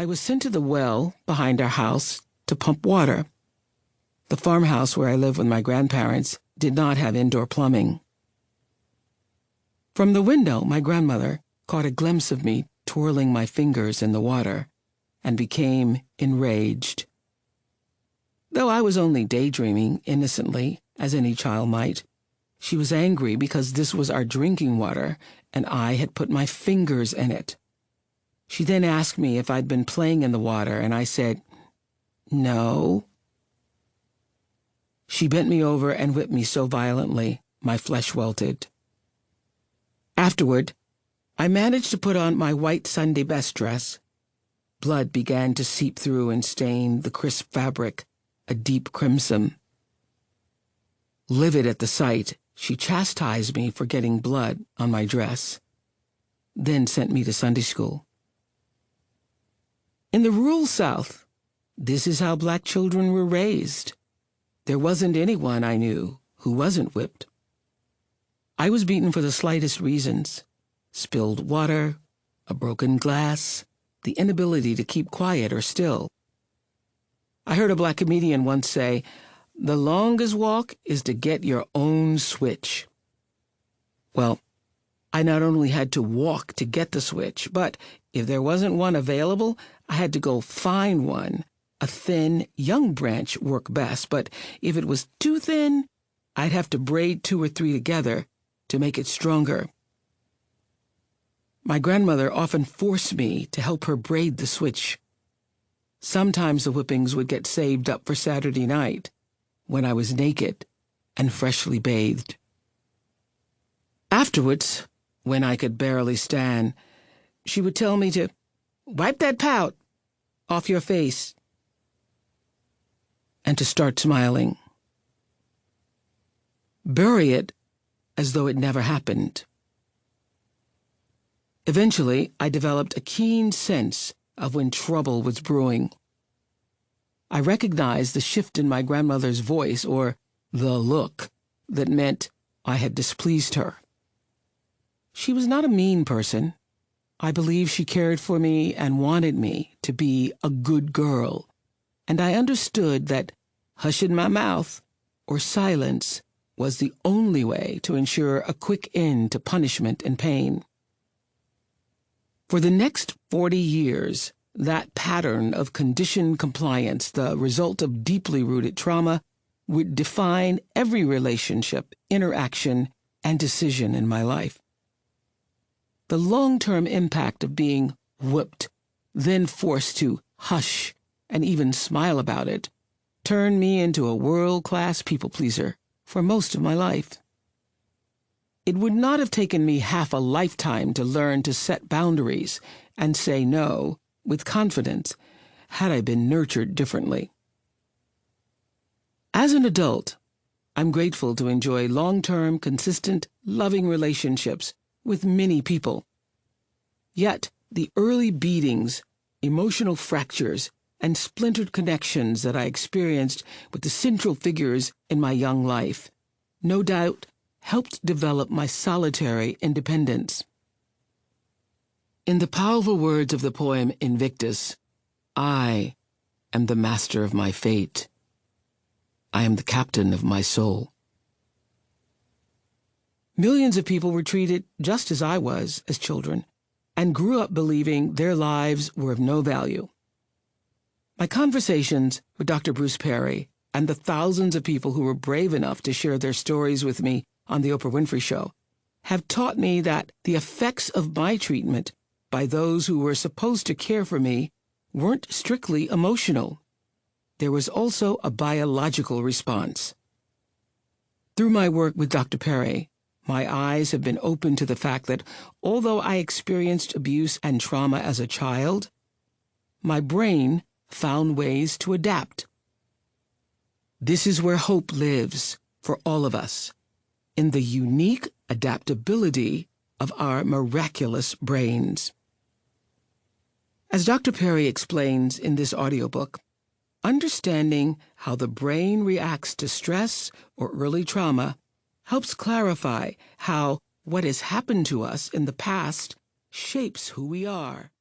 I was sent to the well behind our house to pump water. The farmhouse where I lived with my grandparents did not have indoor plumbing. From the window, my grandmother caught a glimpse of me twirling my fingers in the water and became enraged. Though I was only daydreaming innocently, as any child might, she was angry because this was our drinking water and I had put my fingers in it. She then asked me if I'd been playing in the water, and I said, "No." She bent me over and whipped me so violently, my flesh welted. Afterward, I managed to put on my white Sunday best dress. Blood began to seep through and stain the crisp fabric a deep crimson. Livid at the sight, she chastised me for getting blood on my dress, then sent me to Sunday school. In the rural South, this is how black children were raised. There wasn't anyone I knew who wasn't whipped. I was beaten for the slightest reasons: spilled water, a broken glass, the inability to keep quiet or still. I heard a black comedian once say, "The longest walk is to get your own switch." Well, I not only had to walk to get the switch, but if there wasn't one available, I had to go find one. A thin, young branch worked best, but if it was too thin, I'd have to braid 2 or 3 together to make it stronger. My grandmother often forced me to help her braid the switch. Sometimes the whippings would get saved up for Saturday night, when I was naked and freshly bathed. Afterwards, when I could barely stand, she would tell me to wipe that pout off your face and to start smiling. Bury it as though it never happened. Eventually, I developed a keen sense of when trouble was brewing. I recognized the shift in my grandmother's voice, or the look, that meant I had displeased her. She was not a mean person. I believe she cared for me and wanted me to be a good girl, and I understood that hushing my mouth or silence was the only way to ensure a quick end to punishment and pain. For the next 40 years, that pattern of conditioned compliance, the result of deeply rooted trauma, would define every relationship, interaction, and decision in my life. The long-term impact of being whipped, then forced to hush and even smile about it, turned me into a world-class people-pleaser for most of my life. It would not have taken me half a lifetime to learn to set boundaries and say no with confidence had I been nurtured differently. As an adult, I'm grateful to enjoy long-term, consistent, loving relationships with many people. Yet, the early beatings, emotional fractures, and splintered connections that I experienced with the central figures in my young life, no doubt helped develop my solitary independence. In the powerful words of the poem Invictus, I am the master of my fate. I am the captain of my soul. Millions of people were treated just as I was as children, and grew up believing their lives were of no value. My conversations with Dr. Bruce Perry and the thousands of people who were brave enough to share their stories with me on the Oprah Winfrey Show have taught me that the effects of my treatment by those who were supposed to care for me weren't strictly emotional. There was also a biological response. Through my work with Dr. Perry, my eyes have been opened to the fact that although I experienced abuse and trauma as a child, my brain found ways to adapt. This is where hope lives for all of us, in the unique adaptability of our miraculous brains. As Dr. Perry explains in this audiobook, understanding how the brain reacts to stress or early trauma helps clarify how what has happened to us in the past shapes who we are.